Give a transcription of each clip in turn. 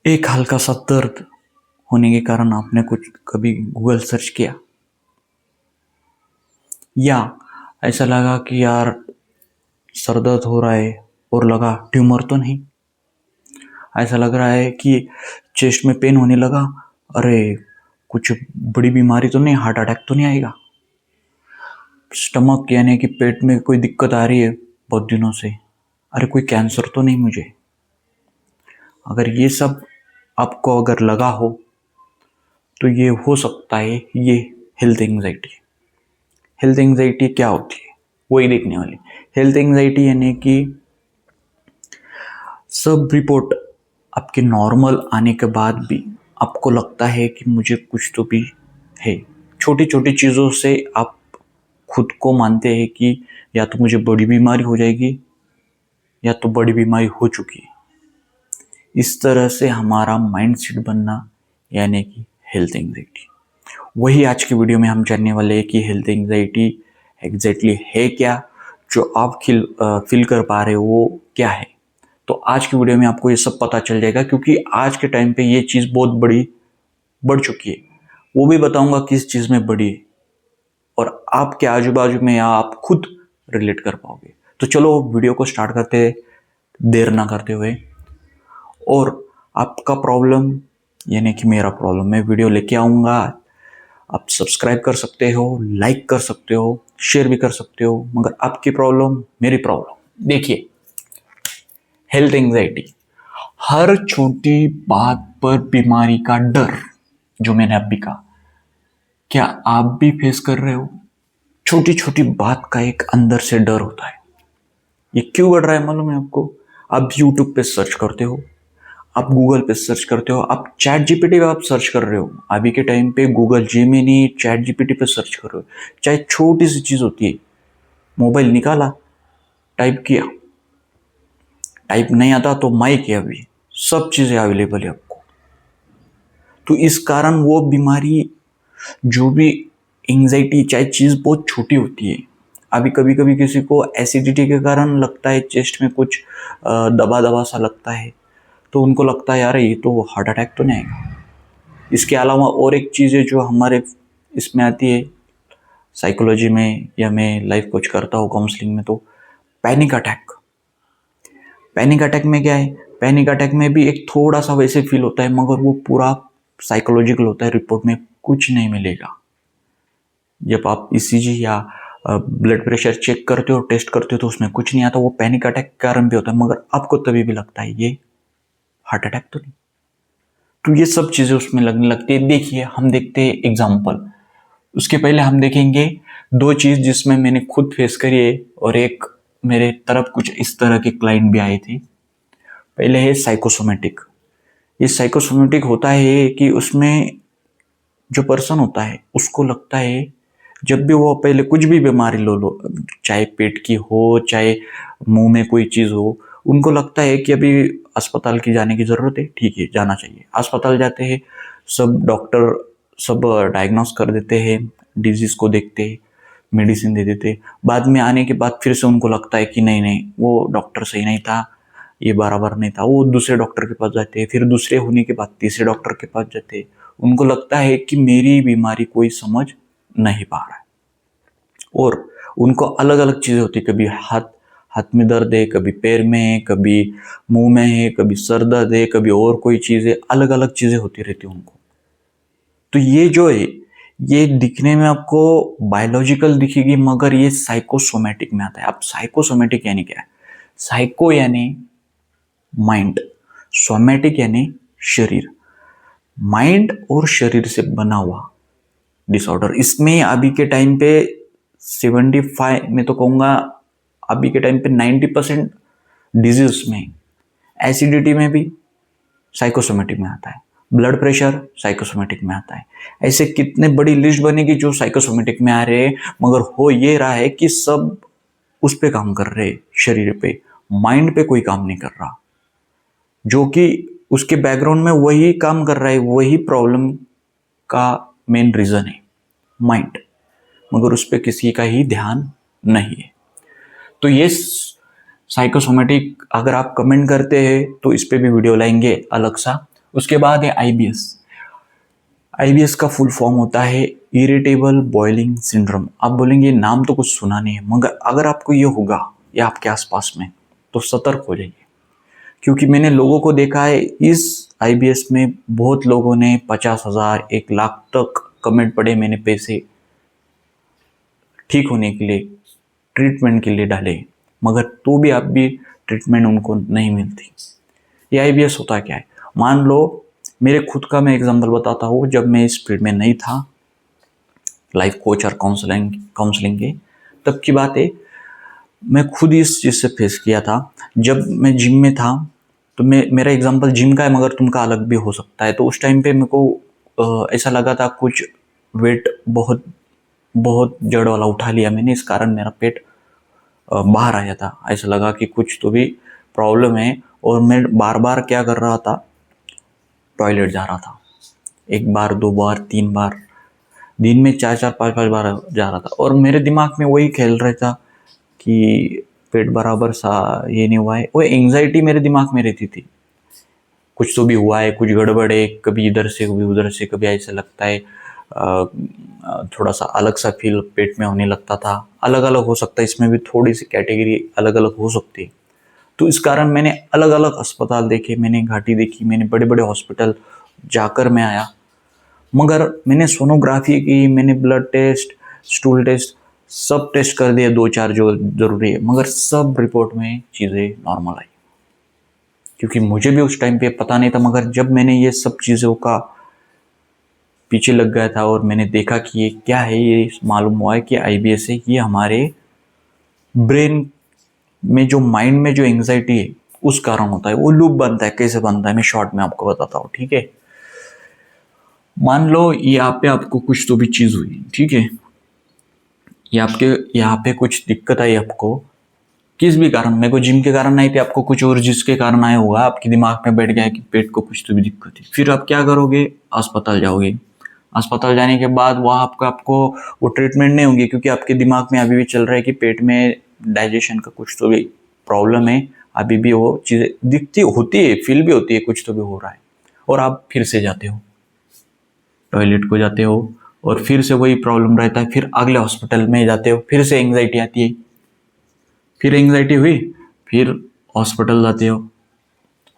एक हल्का सा दर्द होने के कारण आपने कुछ कभी गूगल सर्च किया, या ऐसा लगा कि यार सर दर्द हो रहा है और लगा ट्यूमर तो नहीं, ऐसा लग रहा है कि चेस्ट में पेन होने लगा, अरे कुछ बड़ी बीमारी तो नहीं, हार्ट अटैक तो नहीं आएगा। स्टमक यानी कि पेट में कोई दिक्कत आ रही है बहुत दिनों से, अरे कोई कैंसर तो नहीं मुझे। अगर ये सब आपको अगर लगा हो तो ये हो सकता है ये हेल्थ एंग्जाइटी। हेल्थ एंग्जाइटी क्या होती है वही देखने वाली। हेल्थ एंग्जाइटी यानी कि सब रिपोर्ट आपके नॉर्मल आने के बाद भी आपको लगता है कि मुझे कुछ तो भी है। छोटी छोटी चीज़ों से आप खुद को मानते हैं कि या तो मुझे बड़ी बीमारी हो जाएगी या तो बड़ी बीमारी हो चुकी है। इस तरह से हमारा माइंडसेट बनना यानी कि हेल्थ एंग्जाइटी। वही आज की वीडियो में हम जानने वाले हैं कि हेल्थ एंग्जाइटी एग्जैक्टली है क्या, जो आप फील कर पा रहे हो वो क्या है। तो आज की वीडियो में आपको ये सब पता चल जाएगा, क्योंकि आज के टाइम पे ये चीज़ बहुत बढ़ चुकी है। वो भी बताऊंगा किस चीज़ में बढ़ी है और आपके आजू बाजू में या आप खुद रिलेट कर पाओगे। तो चलो वीडियो को स्टार्ट करते, देर ना करते हुए। और आपका प्रॉब्लम यानी कि मेरा प्रॉब्लम मैं वीडियो लेके आऊँगा। आप सब्सक्राइब कर सकते हो, लाइक कर सकते हो, शेयर भी कर सकते हो, मगर आपकी प्रॉब्लम मेरी प्रॉब्लम। देखिए, हेल्थ एंग्जाइटी, हर छोटी बात पर बीमारी का डर, जो मैंने अभी कहा, क्या आप भी फेस कर रहे हो? छोटी छोटी बात का एक अंदर से डर होता है। ये क्यों बढ़ रहा है मालूम है आपको? आप यूट्यूब पे सर्च करते हो, आप गूगल पे सर्च करते हो, आप चैट जीपीटी पे आप सर्च कर रहे हो। अभी के टाइम पे गूगल जेमिनी, चैट जीपीटी पे सर्च कर रहे हो। चाहे छोटी सी चीज़ होती है, मोबाइल निकाला, टाइप किया, टाइप नहीं आता तो माइक है, अभी सब चीज़ें अवेलेबल है आपको। तो इस कारण वो बीमारी, जो भी एंग्जाइटी, चाहे चीज़ बहुत छोटी होती है। अभी कभी कभी किसी को एसिडिटी के कारण लगता है चेस्ट में कुछ दबा दबा सा लगता है, तो उनको लगता है यार ये तो हार्ट अटैक तो नहीं आएगा। इसके अलावा और एक चीज़ है जो हमारे इसमें आती है साइकोलॉजी में, या मैं लाइफ कोच करता हूँ काउंसलिंग में, तो पैनिक अटैक। पैनिक अटैक में क्या है? पैनिक अटैक में भी एक थोड़ा सा वैसे फील होता है, मगर वो पूरा साइकोलॉजिकल होता है, रिपोर्ट में कुछ नहीं मिलेगा। जब आप ईसीजी या ब्लड प्रेशर चेक करते हो, टेस्ट करते हो, तो उसमें कुछ नहीं आता। वो पैनिक अटैक के कारण भी होता है, मगर आपको तभी भी लगता है ये हार्ट अटैक तो नहीं। तो ये सब चीज़ें उसमें लगने लगती है। देखिए, हम देखते हैं एग्जाम्पल। उसके पहले हम देखेंगे दो चीज़ जिसमें मैंने खुद फेस करी है, और एक मेरे तरफ कुछ इस तरह के क्लाइंट भी आए थे। पहले है साइकोसोमेटिक। ये साइकोसोमेटिक होता है कि उसमें जो पर्सन होता है उसको लगता है, जब भी वो पहले कुछ भी बीमारी लो, चाहे पेट की हो, चाहे मुंह में कोई चीज़ हो, उनको लगता है कि अभी अस्पताल की जाने की ज़रूरत है, ठीक है जाना चाहिए। अस्पताल जाते हैं, सब डॉक्टर सब डायग्नोस कर देते हैं, डिजीज़ को देखते हैं, मेडिसिन दे देते हैं। बाद में आने के बाद फिर से उनको लगता है कि नहीं नहीं, वो डॉक्टर सही नहीं था, ये बराबर नहीं था। वो दूसरे डॉक्टर के पास जाते हैं, फिर दूसरे होने के बाद तीसरे डॉक्टर के पास जाते हैं। उनको लगता है कि मेरी बीमारी कोई समझ नहीं पा रहा है, और उनको अलग अलग चीज़ें होती है। कभी हाथ हाथ में दर्द है, कभी पैर में है, कभी मुंह में है, कभी सर दर्द है, कभी और कोई चीज़ है, अलग अलग चीज़ें होती रहती है उनको। तो ये जो है, ये दिखने में आपको बायोलॉजिकल दिखेगी, मगर ये साइकोसोमेटिक में आता है। अब साइकोसोमेटिक यानी क्या है? साइको यानी माइंड, सोमेटिक यानी शरीर। माइंड और शरीर से बना हुआ डिसऑर्डर। इसमें अभी के टाइम पे 75, मैं तो कहूँगा अभी के टाइम पे 90% डिजीज में, एसिडिटी में भी साइकोसोमेटिक में आता है, ब्लड प्रेशर साइकोसोमेटिक में आता है। ऐसे कितने बड़ी लिस्ट बनेगी जो साइकोसोमेटिक में आ रहे हैं, मगर हो ये रहा है कि सब उस पे काम कर रहे हैं, शरीर पे, माइंड पे कोई काम नहीं कर रहा, जो कि उसके बैकग्राउंड में वही काम कर रहा है, वही प्रॉब्लम का मेन रीजन है, माइंड, मगर उस पर किसी का ही ध्यान नहीं है। तो ये साइकोसोमेटिक, अगर आप कमेंट करते हैं तो इस पे भी वीडियो लाएंगे अलग सा, उसके बाद है आईबीएस। आईबीएस का फुल फॉर्म होता है इरिटेबल बॉइलिंग सिंड्रोम। आप बोलेंगे नाम तो कुछ सुना नहीं है, मगर अगर आपको ये होगा या आपके आसपास में, तो सतर्क हो जाइए। क्योंकि मैंने लोगों को देखा है इस आईबीएस में, बहुत लोगों ने 50,000 1 लाख तक कमेंट पड़े, मैंने पैसे ठीक होने के लिए, ट्रीटमेंट के लिए डाले, मगर तो भी आप भी ट्रीटमेंट उनको नहीं मिलती। ये आईबीएस होता क्या है? मान लो मेरे खुद का मैं एग्जांपल बताता हूँ। जब मैं इस फील्ड में नहीं था, लाइफ कोच और काउंसलिंग के, तब की बात है। मैं खुद इस चीज़ से फेस किया था। जब मैं जिम में था, तो मेरा एग्जांपल जिम का है, मगर तुमका अलग भी हो सकता है। तो उस टाइम पे मेरे को ऐसा लगा था, कुछ वेट बहुत बहुत जड़ वाला उठा लिया मैंने, इस कारण मेरा पेट बाहर आया था। ऐसा लगा कि कुछ तो भी प्रॉब्लम है। और मैं बार बार क्या कर रहा था, टॉयलेट जा रहा था। 1 बार 2 बार 3 बार, दिन में 4 4 5 5 बार जा रहा था। और मेरे दिमाग में वही खेल रहा था कि पेट बराबर सा ये नहीं हुआ है। वो एंग्जाइटी मेरे दिमाग में रहती थी, कुछ तो भी हुआ है, कुछ गड़बड़ है, कभी इधर से कभी उधर से, कभी ऐसा लगता है थोड़ा सा अलग सा फील पेट में होने लगता था। अलग अलग हो सकता है, इसमें भी थोड़ी सी कैटेगरी अलग अलग हो सकती है। तो इस कारण मैंने अलग अलग अस्पताल देखे, मैंने घाटी देखी, मैंने बड़े बड़े हॉस्पिटल जाकर मैं आया। मगर मैंने सोनोग्राफी की, मैंने ब्लड टेस्ट, स्टूल टेस्ट, सब टेस्ट कर दिए, 2 4 जो जरूरी है, मगर सब रिपोर्ट में चीज़ें नॉर्मल आई। क्योंकि मुझे भी उस टाइम पे पता नहीं था, मगर जब मैंने ये सब चीज़ों का पीछे लग गया था और मैंने देखा कि ये क्या है, ये मालूम हुआ है कि आईबीएस है। ये हमारे ब्रेन में, जो माइंड में जो एंग्जाइटी है, उस कारण होता है। वो लूप बनता है। कैसे बनता है मैं शॉर्ट में आपको बताता हूँ, ठीक है। मान लो यहाँ पे आपको कुछ तो भी चीज़ हुई, ठीक है, ये आपके यहाँ पे कुछ दिक्कत आई आपको, किस भी कारण, मेरे को जिम के कारण नहीं थी, आपको कुछ और जिसके कारण आया होगा, आपके दिमाग में बैठ गया कि पेट को कुछ तो भी दिक्कत है। फिर आप क्या करोगे, अस्पताल जाओगे। अस्पताल जाने के बाद वहाँ आपको वो ट्रीटमेंट नहीं होंगी, क्योंकि आपके दिमाग में अभी भी चल रहा है कि पेट में डाइजेशन का कुछ तो भी प्रॉब्लम है। अभी भी वो चीज़ें दिखती होती है, फील भी होती है, कुछ तो भी हो रहा है। और आप फिर से जाते हो, टॉयलेट को जाते हो, और फिर से वही प्रॉब्लम रहता है। फिर अगले हॉस्पिटल में जाते हो, फिर से एंग्जाइटी आती है। फिर एंग्जाइटी हुई, फिर हॉस्पिटल जाते हो।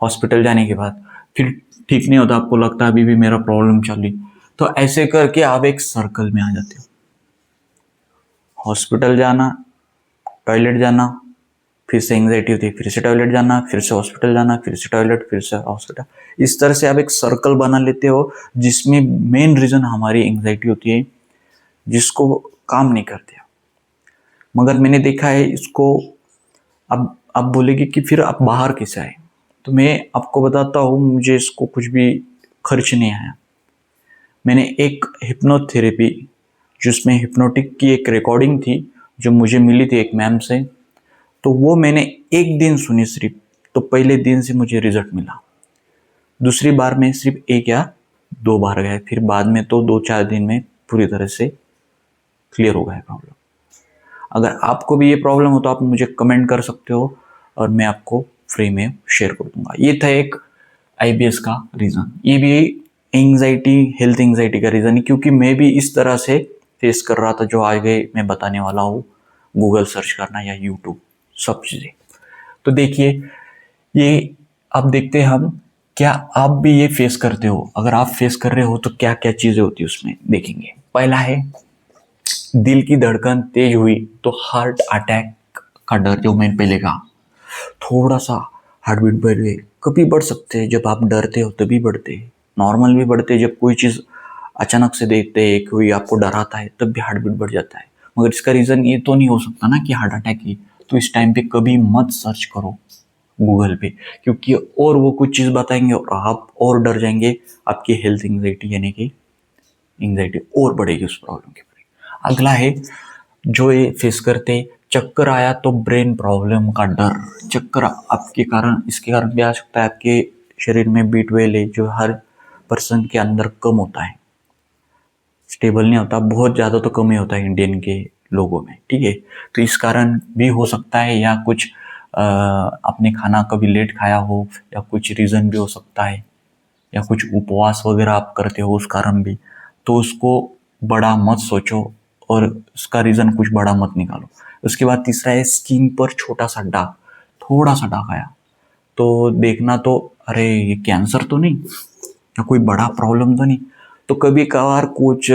हॉस्पिटल जाने के बाद फिर ठीक नहीं होता, आपको लगता है अभी भी मेरा प्रॉब्लम चल रही। तो ऐसे करके आप एक सर्कल में आ जाते हो। हॉस्पिटल जाना, टॉयलेट जाना, फिर से एंग्जाइटी होती है, फिर से टॉयलेट जाना, फिर से हॉस्पिटल जाना, फिर से टॉयलेट, फिर से हॉस्पिटल। इस तरह से आप एक सर्कल बना लेते हो, जिसमें मेन रीजन हमारी एंग्जाइटी होती है, जिसको काम नहीं करते। मगर मैंने देखा है इसको। अब आप बोलेगी कि फिर आप बाहर कैसे आए, तो मैं आपको बताता हूँ, मुझे इसको कुछ भी खर्च नहीं आया। मैंने एक हिप्नोथेरेपी, जिसमें हिप्नोटिक की एक रिकॉर्डिंग थी, जो मुझे मिली थी एक मैम से, तो वो मैंने एक दिन सुनी सिर्फ। तो पहले दिन से मुझे रिजल्ट मिला। दूसरी बार में सिर्फ 1 या 2 बार गए, फिर बाद में तो 2 4 दिन में पूरी तरह से क्लियर हो गया प्रॉब्लम। अगर आपको भी ये प्रॉब्लम हो तो आप मुझे कमेंट कर सकते हो, और मैं आपको फ्री में शेयर कर दूंगा। ये था एक आईबीएस का रीज़न। ये भी एंग्जाइटी, हेल्थ एंग्जाइटी का रीज़न है, क्योंकि मैं भी इस तरह से फेस कर रहा था, जो आगे मैं बताने वाला हूँ। गूगल सर्च करना या यूट्यूब, सब चीज़ें। तो देखिए, ये अब देखते हैं हम, क्या आप भी ये फेस करते हो? अगर आप फेस कर रहे हो तो क्या क्या चीज़ें होती है उसमें देखेंगे। पहला है, दिल की धड़कन तेज हुई तो हार्ट अटैक का डर, जो मैंने पहले कहा। थोड़ा सा हार्ट बीट बढ़ गई, कभी बढ़ सकते हैं, जब आप डरते हो तभी बढ़ते हैं। नॉर्मल भी बढ़ते हैं, जब कोई चीज़ अचानक से देखते हैं, कोई आपको डराता है, तब भी हार्ट बीट बढ़ जाता है। मगर इसका रीज़न ये तो नहीं हो सकता ना कि हार्ट अटैक ही। तो इस टाइम पे कभी मत सर्च करो गूगल पे, क्योंकि और वो कुछ चीज़ बताएंगे और आप और डर जाएंगे। आपकी हेल्थ एंग्जाइटी यानी कि एंग्जाइटी और बढ़ेगी उस प्रॉब्लम के बारे। अगला है, जो ये फेस करते, चक्कर आया तो ब्रेन प्रॉब्लम का डर। चक्कर आपके कारण, इसके कारण भी आ सकता है, आपके शरीर में B12 है, जो हर पर्सन के अंदर कम होता है, स्टेबल नहीं होता, बहुत ज़्यादा तो कम ही होता है इंडियन के लोगों में, ठीक है। तो इस कारण भी हो सकता है, या कुछ आपने खाना कभी लेट खाया हो, या कुछ रीज़न भी हो सकता है। या कुछ उपवास वगैरह आप करते हो उस कारण भी, तो उसको बड़ा मत सोचो और उसका रीज़न कुछ बड़ा मत निकालो। उसके बाद तीसरा है स्किन पर छोटा सा दाग, थोड़ा सा दाग आया तो देखना तो अरे ये कैंसर तो नहीं या कोई बड़ा प्रॉब्लम तो नहीं। तो कभी कभार कुछ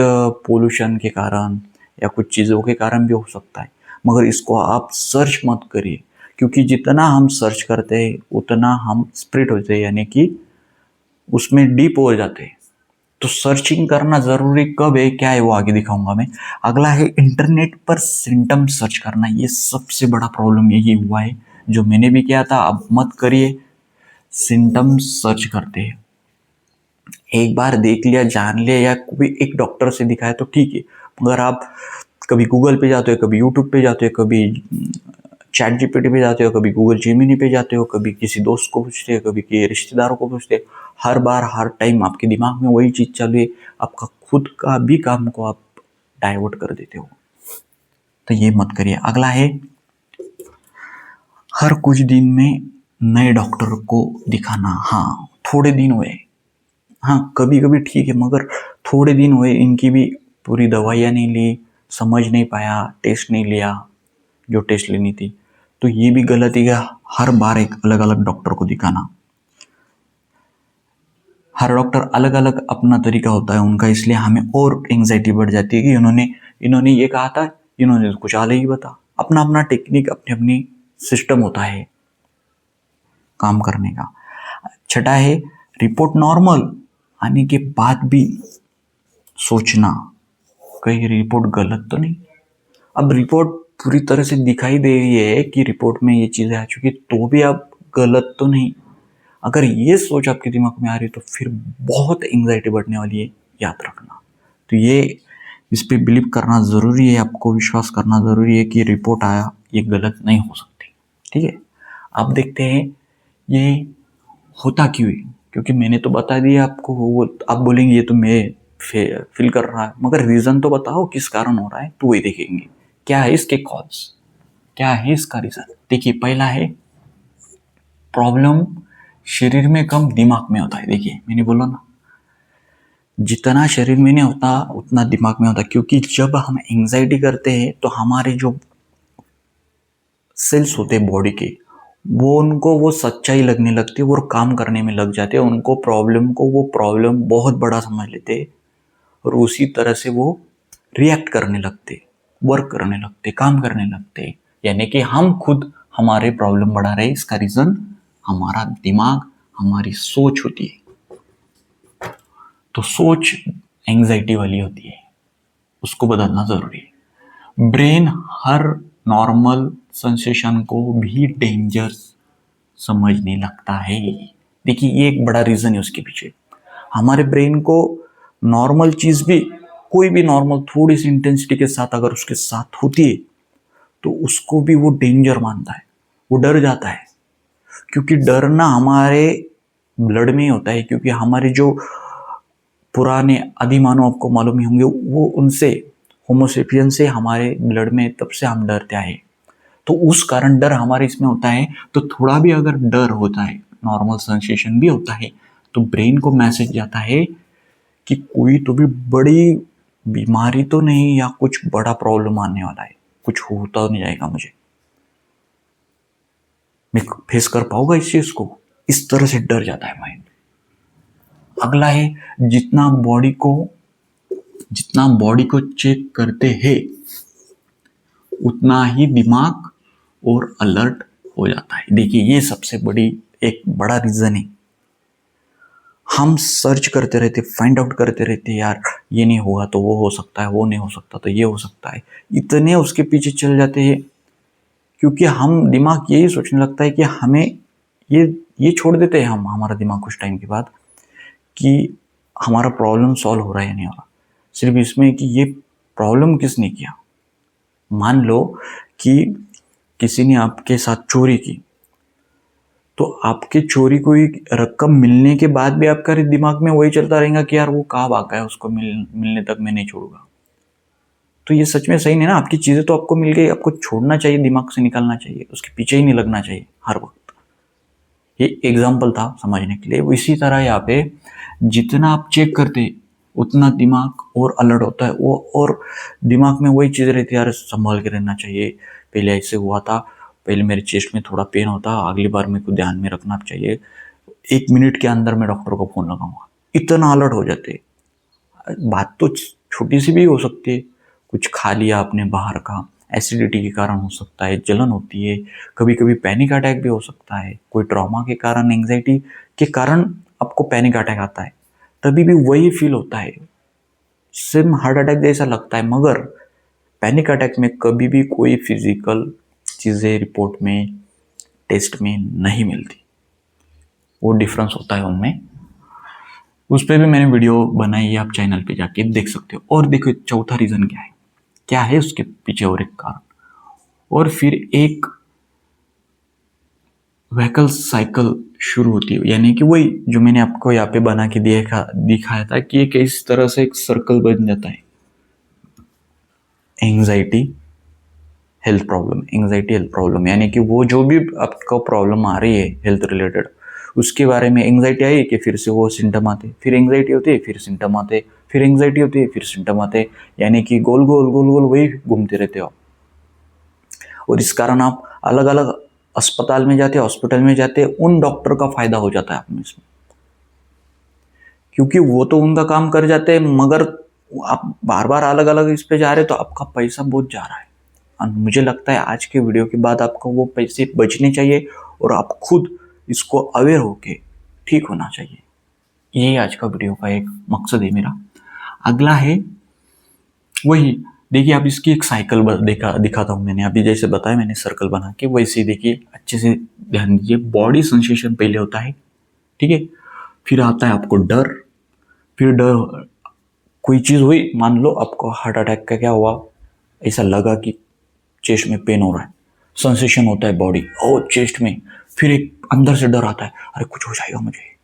पोल्यूशन के कारण या कुछ चीज़ों के कारण भी हो सकता है, मगर इसको आप सर्च मत करिए, क्योंकि जितना हम सर्च करते हैं उतना हम स्प्रिट होते हैं, यानी कि उसमें डीप हो जाते हैं। तो सर्चिंग करना ज़रूरी कब है, क्या है, वो आगे दिखाऊंगा मैं। अगला है इंटरनेट पर सिम्टम सर्च करना। ये सबसे बड़ा प्रॉब्लम यही हुआ है, जो मैंने भी किया था, अब मत करिए। सिम्टम सर्च करते हैं, एक बार देख लिया, जान लिया, या कोई एक डॉक्टर से दिखाया तो ठीक है, मगर आप कभी गूगल पे जाते हो, कभी यूट्यूब पे जाते हो, कभी चैट जीपीटी पे जाते हो, कभी गूगल जेमिनी पे जाते हो, कभी किसी दोस्त को पूछते हो, कभी किसी रिश्तेदारों को पूछते हो, हर बार हर टाइम आपके दिमाग में वही चीज़ चालू है, आपका खुद का भी काम को आप डाइवर्ट कर देते हो। तो ये मत करिए। अगला है हर कुछ दिन में नए डॉक्टर को दिखाना। हाँ, थोड़े दिन हुए, हाँ कभी कभी ठीक है, मगर थोड़े दिन हुए, इनकी भी पूरी दवाइयाँ नहीं ली, समझ नहीं पाया, टेस्ट नहीं लिया जो टेस्ट लेनी थी, तो ये भी गलती है हर बार एक अलग अलग डॉक्टर को दिखाना। हर डॉक्टर अलग अलग अपना तरीका होता है उनका, इसलिए हमें और एंग्जाइटी बढ़ जाती है कि इन्होंने ये कहा था, इन्होंने तो कुछ आगे ही बता। अपना अपना टेक्निक, अपनी अपनी सिस्टम होता है काम करने का। छठा है रिपोर्ट नॉर्मल आने के बाद भी सोचना कहीं रिपोर्ट गलत तो नहीं। अब रिपोर्ट पूरी तरह से दिखाई दे रही है कि रिपोर्ट में ये चीज़ें आ चुकी, तो भी आप गलत तो नहीं। अगर ये सोच आपके दिमाग में आ रही है तो फिर बहुत एंग्जाइटी बढ़ने वाली है, याद रखना। तो ये इस पे बिलीव करना ज़रूरी है, आपको विश्वास करना ज़रूरी है कि रिपोर्ट आया ये गलत नहीं हो सकती। ठीक है, आप देखते हैं ये होता क्यों है, क्योंकि मैंने तो बता दिया आपको, वो आप बोलेंगे ये तो मैं फील कर रहा है, मगर रीज़न तो बताओ किस कारण हो रहा है, तो वही देखेंगे क्या है इसके कॉज, क्या है इसका रीज़न। देखिए, पहला है प्रॉब्लम शरीर में कम दिमाग में होता है। देखिए मैंने बोला ना, जितना शरीर में नहीं होता उतना दिमाग में होता है, क्योंकि जब हम एंग्जाइटी करते हैं तो हमारे जो सेल्स होते हैं बॉडी के, वो उनको वो सच्चाई लगने लगती है, वो काम करने में लग जाते हैं, उनको प्रॉब्लम को वो प्रॉब्लम बहुत बड़ा समझ लेते हैं और उसी तरह से वो रिएक्ट करने लगते, वर्क करने लगते, काम करने लगते। यानी कि हम खुद हमारे प्रॉब्लम बढ़ा रहे हैं, इसका रीज़न हमारा दिमाग, हमारी सोच होती है। तो सोच एंग्जाइटी वाली होती है, उसको बदलना ज़रूरी है। ब्रेन हर नॉर्मल सेंसेशन को भी डेंजर समझने लगता है। देखिए ये एक बड़ा रीज़न है उसके पीछे। हमारे ब्रेन को नॉर्मल चीज़ भी, कोई भी नॉर्मल थोड़ी सी इंटेंसिटी के साथ अगर उसके साथ होती है तो उसको भी वो डेंजर मानता है, वो डर जाता है। क्योंकि डरना हमारे ब्लड में ही होता है, क्योंकि हमारे जो पुराने आदिमानव आपको मालूम ही होंगे, वो उनसे होमोसेपियन से हमारे ब्लड में तब से हम डरते आए, तो उस कारण डर हमारे इसमें होता है। तो थोड़ा भी अगर डर होता है, नॉर्मल सेंसेशन भी होता है, तो ब्रेन को मैसेज जाता है कि कोई तो भी बड़ी बीमारी तो नहीं या कुछ बड़ा प्रॉब्लम आने वाला है, कुछ होता नहीं जाएगा मुझे, मैं फेस कर पाऊंगा इस चीज को, इस तरह से डर जाता है माइंड। अगला है जितना बॉडी को चेक करते हैं उतना ही दिमाग और अलर्ट हो जाता है। देखिए ये सबसे बड़ी एक बड़ा रीजन है। हम सर्च करते रहते, फाइंड आउट करते रहते, यार ये नहीं होगा तो वो हो सकता है, वो नहीं हो सकता तो ये हो सकता है, इतने उसके पीछे चल जाते हैं, क्योंकि हम दिमाग यही सोचने लगता है कि हमें ये छोड़ देते हैं हम, हमारा दिमाग कुछ टाइम के बाद, कि हमारा प्रॉब्लम सॉल्व हो रहा है या नहीं हो रहा, सिर्फ इसमें कि ये प्रॉब्लम किसने किया। मान लो कि किसी ने आपके साथ चोरी की, तो आपके चोरी को रकम मिलने के बाद भी आपका दिमाग में वही चलता रहेगा कि यार वो कहाँ भागा है, उसको मिलने तक मैं नहीं छोड़ूंगा। तो ये सच में सही नहीं ना, आपकी चीज़ें तो आपको मिल गई, आपको छोड़ना चाहिए, दिमाग से निकालना चाहिए, उसके पीछे ही नहीं लगना चाहिए हर वक्त। ये एग्जाम्पल था समझने के लिए। इसी तरह यहाँ पे जितना आप चेक करते उतना दिमाग और अलर्ट होता है वो, और दिमाग में वही चीज़ रहती है, यार संभाल के रहना चाहिए, पहले ऐसे हुआ था, पहले मेरे चेस्ट में थोड़ा पेन होता, अगली बार मेरे को ध्यान में रखना चाहिए, 1 मिनट के अंदर मैं डॉक्टर को फ़ोन लगाऊंगा। इतना अलर्ट हो जाते। बात तो छोटी सी भी हो सकती है, कुछ खा लिया आपने बाहर का, एसिडिटी के कारण हो सकता है, जलन होती है, कभी कभी पैनिक अटैक भी हो सकता है, कोई ट्रॉमा के कारण, एंग्जाइटी के कारण आपको पैनिक अटैक आता है, तभी भी वही फील होता है, सेम हार्ट अटैक जैसा लगता है। मगर पैनिक अटैक में कभी भी कोई फिजिकल चीज़ें रिपोर्ट में, टेस्ट में नहीं मिलती, वो डिफरेंस होता है उनमें। उस पर भी मैंने वीडियो बनाई है, आप चैनल पे जाके देख सकते हो। और देखो चौथा रीज़न क्या है उसके पीछे और एक कारण, और फिर एक व्हीकल साइकिल शुरू होती है, यानी कि वही जो मैंने आपको यहाँ पे बना के दिखाया था कि एक इस तरह से एक सर्कल बन जाता है। एंग्जाइटी हेल्थ प्रॉब्लम, यानी कि वो जो भी आपको प्रॉब्लम आ रही है हेल्थ रिलेटेड, उसके बारे में एंग्जाइटी आई कि फिर से वो सिम्टम आते, फिर एंग्जाइटी होती है, फिर सिम्टम आते, फिर एंग्जाइटी होती है, फिर सिम्टम आते, यानी कि गोल गोल गोल गोल वही घूमते रहते हो। और इस कारण आप अलग अलग अस्पताल में जाते, हॉस्पिटल में जाते, उन डॉक्टर का फायदा हो जाता है आप में इसमें, क्योंकि वो तो उनका काम कर जाते हैं, मगर आप बार बार अलग अलग इस पे जा रहे हो तो आपका पैसा बहुत जा रहा है। और मुझे लगता है आज के वीडियो के बाद आपको वो पैसे बचने चाहिए और आप खुद इसको अवेयर होके ठीक होना चाहिए। यही आज का वीडियो का एक मकसद है मेरा। अगला है वही, देखिए आप इसकी एक साइकिल दिखाता हूँ। मैंने अभी जैसे बताया, मैंने सर्कल बना के, वैसे देखिए अच्छे से ध्यान दीजिए। बॉडी सेंसेशन पहले होता है, ठीक है, फिर आता है आपको डर, फिर डर कोई चीज़ हुई, मान लो आपको हार्ट अटैक का क्या हुआ, ऐसा लगा कि चेस्ट में पेन हो रहा है, सेंसेशन होता है बॉडी और चेस्ट में, फिर एक अंदर से डर आता है, अरे कुछ हो जाएगा मुझे।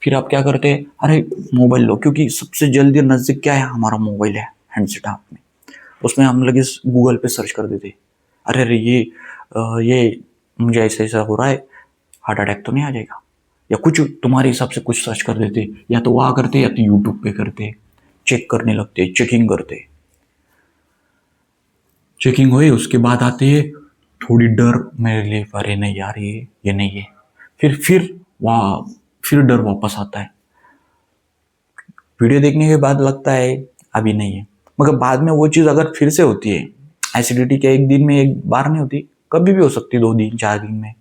फिर आप क्या करते हैं, अरे मोबाइल लो, क्योंकि सबसे जल्दी नज़दीक क्या है, हमारा मोबाइल है, हैंडसेट हाथ में, उसमें हम लगे गूगल पे सर्च कर देते, अरे अरे ये मुझे ऐसा ऐसा हो रहा है, हार्ट अटैक तो नहीं आ जाएगा, या कुछ तुम्हारे हिसाब से कुछ सर्च कर देते, या तो वहाँ करते या तो यूट्यूब पे करते, चेक करने लगते, चेकिंग करते। चेकिंग हुई उसके बाद आते है थोड़ी डर मेरे लिए, अरे नहीं यार ये नहीं है, फिर वहाँ फिर डर वापस आता है। वीडियो देखने के बाद लगता है अभी नहीं है, मगर बाद में वो चीज़ अगर फिर से होती है, एसिडिटी क्या एक दिन में एक बार नहीं होती, कभी भी हो सकती है, 2 दिन 4 दिन में,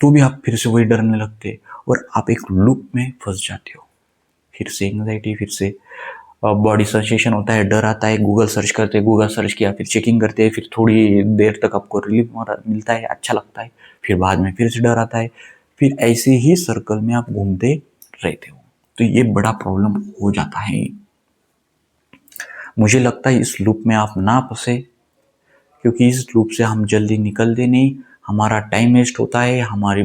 तो भी आप फिर से वही डरने लगते और आप एक लूप में फंस जाते हो। फिर से एंग्जाइटी, फिर से बॉडी सेंसेशन होता है, डर आता है, गूगल सर्च करते, गूगल सर्च किया, फिर चेकिंग करते, फिर थोड़ी देर तक आपको रिलीफ मिलता है, अच्छा लगता है, फिर बाद में फिर से डर आता है, फिर ऐसे ही सर्कल में आप घूमते रहते हो। तो ये बड़ा प्रॉब्लम हो जाता है। मुझे लगता है इस लूप में आप ना फंसे, क्योंकि इस लूप से हम जल्दी निकलते नहीं, हमारा टाइम वेस्ट होता है, हमारी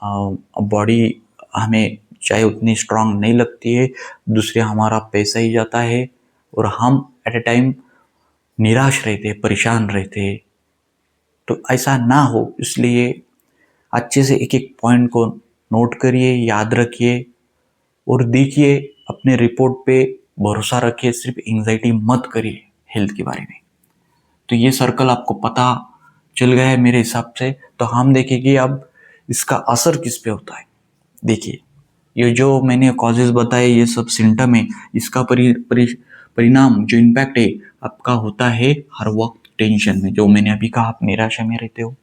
बॉडी हमें चाहे उतनी स्ट्रांग नहीं लगती है, दूसरे हमारा पैसा ही जाता है, और हम एट ए टाइम निराश रहते, परेशान रहते। तो ऐसा ना हो, इसलिए अच्छे से एक एक पॉइंट को नोट करिए, याद रखिए और देखिए, अपने रिपोर्ट पे भरोसा रखिए, सिर्फ एंग्जाइटी मत करिए हेल्थ के बारे में। तो ये सर्कल आपको पता चल गया है मेरे हिसाब से। तो हम देखेंगे अब इसका असर किस पे होता है। देखिए, ये जो मैंने कॉजेज बताए, ये सब सिम्टम है, इसका परिणाम जो इम्पैक्ट है आपका होता है हर वक्त टेंशन में, जो मैंने अभी कहा, आप निराशा में रहते हो।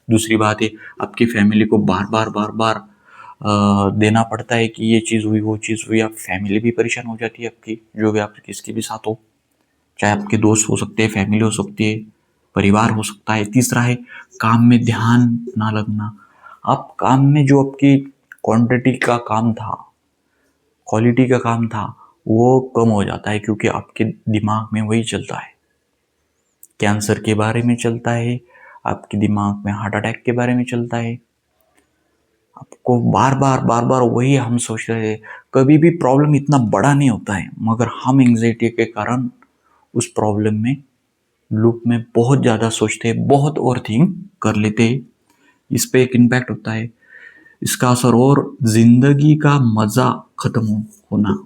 दूसरी बात है, आपकी फैमिली को बार बार देना पड़ता है कि ये चीज़ हुई, वो चीज़ हुई, आप फैमिली भी परेशान हो जाती है आपकी, जो भी आप किसके भी साथ हो, चाहे आपके दोस्त हो सकते हैं, फैमिली हो सकती है, परिवार हो सकता है। तीसरा है काम में ध्यान ना लगना। आप काम में जो आपकी क्वांटिटी का काम था, क्वालिटी का काम था, वो कम हो जाता है, क्योंकि आपके दिमाग में वही चलता है, कैंसर के बारे में चलता है, आपके दिमाग में हार्ट अटैक के बारे में चलता है, आपको बार बार वही हम सोच रहे हैं। कभी भी प्रॉब्लम इतना बड़ा नहीं होता है, मगर हम एंग्जाइटी के कारण उस प्रॉब्लम में लूप में बहुत ज़्यादा सोचते हैं, बहुत ओवर थिंक कर लेते हैं, इस पे एक इम्पैक्ट होता है। इसका असर और जिंदगी का मजा खत्म होना,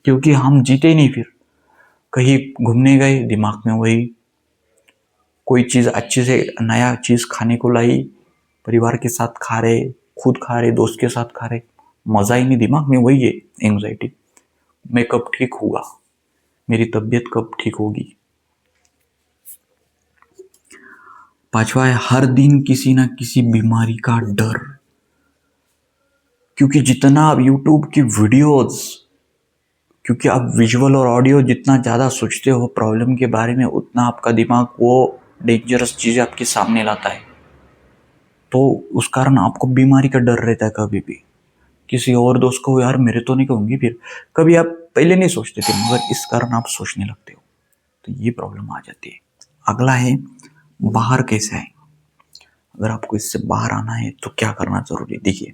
क्योंकि हम जीते ही नहीं। फिर कहीं घूमने गए, दिमाग में वही, कोई चीज अच्छी से नया चीज खाने को लाई, परिवार के साथ खा रहे, खुद खा रहे, दोस्त के साथ खा रहे, मजा ही नहीं, दिमाग में वही है एंग्जाइटी। मैं कब ठीक होगा, मेरी तबीयत कब ठीक होगी। पांचवा है हर दिन किसी ना किसी बीमारी का डर, क्योंकि जितना आप यूट्यूब की वीडियोस, क्योंकि आप विजुअल और ऑडियो जितना ज़्यादा सोचते हो प्रॉब्लम के बारे में, उतना आपका दिमाग वो डेंजरस चीज़ें आपके सामने लाता है। तो उस कारण आपको बीमारी का डर रहता है। कभी भी किसी और दोस्त को यार मेरे तो नहीं कहूँगी, फिर कभी आप पहले नहीं सोचते थे मगर इस कारण आप सोचने लगते हो, तो ये प्रॉब्लम आ जाती है। अगला है बाहर कैसे आए। अगर आपको इससे बाहर आना है तो क्या करना जरूरी, देखिए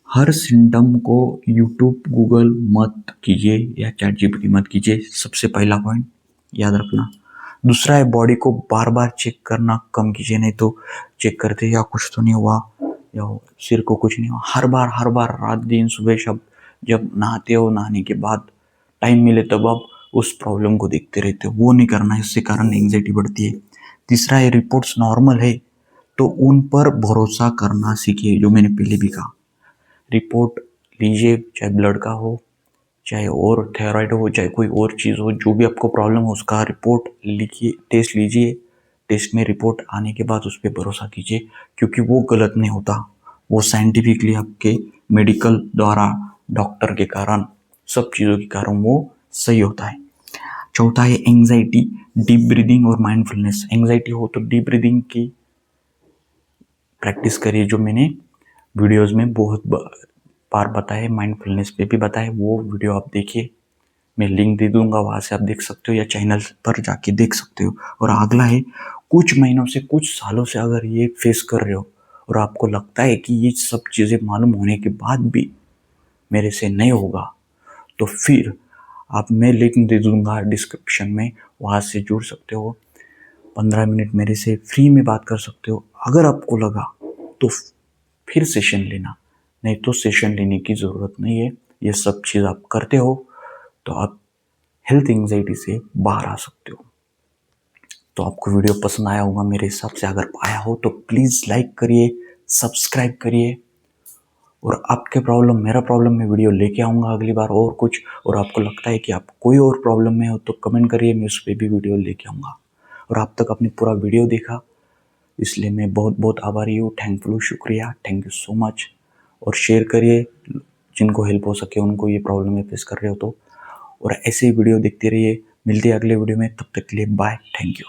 हर सिम्टम को यूट्यूब गूगल मत कीजिए या चैट जीपीटी मत कीजिए, सबसे पहला पॉइंट याद रखना। दूसरा है बॉडी को बार बार चेक करना कम कीजिए, नहीं तो चेक करते या कुछ तो नहीं हुआ या सिर को कुछ नहीं हुआ, हर बार रात दिन सुबह शाम जब नहाते हो, नहाने के बाद टाइम मिले तब आप उस प्रॉब्लम को देखते रहते हो, वो नहीं करना है, इससे कारण एंग्जाइटी बढ़ती है। तीसरा है रिपोर्ट्स नॉर्मल है तो उन पर भरोसा करना सीखिए, जो मैंने पहले भी कहा। रिपोर्ट लीजिए, चाहे ब्लड का हो, चाहे और थायराइड हो, चाहे कोई और चीज़ हो, जो भी आपको प्रॉब्लम हो उसका रिपोर्ट लिखिए, टेस्ट लीजिए। टेस्ट में रिपोर्ट आने के बाद उस पर भरोसा कीजिए, क्योंकि वो गलत नहीं होता, वो साइंटिफिकली आपके मेडिकल द्वारा, डॉक्टर के कारण, सब चीज़ों के कारण वो सही होता है। चौथा है एंग्जाइटी, डीप ब्रीदिंग और माइंडफुलनेस। एंग्जाइटी हो तो डीप ब्रीदिंग की प्रैक्टिस करिए, जो मैंने वीडियोस में बहुत बार बताया, माइंडफुलनेस पे भी बताया, वो वीडियो आप देखिए, मैं लिंक दे दूंगा, वहाँ से आप देख सकते हो या चैनल पर जाके देख सकते हो। और अगला है कुछ महीनों से, कुछ सालों से अगर ये फेस कर रहे हो और आपको लगता है कि ये सब चीज़ें मालूम होने के बाद भी मेरे से नहीं होगा, तो फिर आप, मैं लिंक दे दूंगा डिस्क्रिप्शन में, वहाँ से जुड़ सकते हो, 15 मिनट मेरे से फ्री में बात कर सकते हो। अगर आपको लगा तो फिर सेशन लेना, नहीं तो सेशन लेने की ज़रूरत नहीं है। ये सब चीज़ आप करते हो तो आप हेल्थ एंग्जाइटी से बाहर आ सकते हो। तो आपको वीडियो पसंद आया होगा मेरे हिसाब से, अगर आया हो तो प्लीज़ लाइक करिए, सब्सक्राइब करिए। और आपके प्रॉब्लम, मेरा प्रॉब्लम, में वीडियो लेके आऊँगा अगली बार और कुछ, और आपको लगता है कि आप कोई और प्रॉब्लम में हो तो कमेंट करिए, मैं उस पर भी वीडियो लेके आऊँगा। और आप तक आपने पूरा वीडियो देखा, इसलिए मैं बहुत बहुत आभारी हूँ, थैंकफुल हूँ, शुक्रिया, थैंक यू सो मच। और शेयर करिए जिनको हेल्प हो सके, उनको ये प्रॉब्लम में फेस कर रहे हो तो। और ऐसे ही वीडियो देखते रहिए, मिलते हैं अगले वीडियो में, तब तक के लिए बाय, थैंक यू।